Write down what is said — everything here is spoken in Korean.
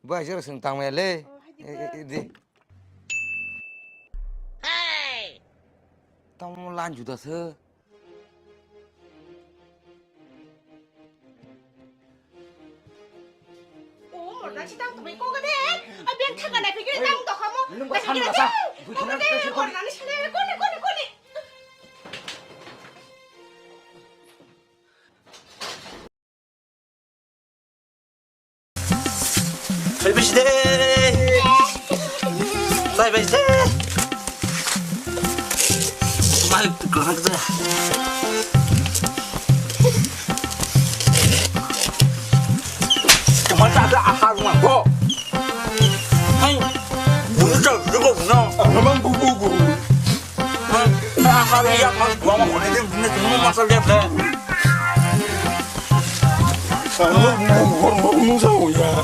Bữa giờ sừng tăng mẹ lê. Đi. Tao lan chủ tờ thơ. 오, 나 시장 또 메고 가네. 아, 면 타가 나 비기를 땅도 가모. 이런 거 사는 거사. 근데 거 나는 실내 꼬리. 살배시대 살배시대 많이 뜨거워하거든 정말 짜다 아까만 뭐 아니 오늘 저 이거 그냥 얼마만 보고 아까는 약간 구하면 보내지 문에 정말 맛을 내버려 뭐 무서워야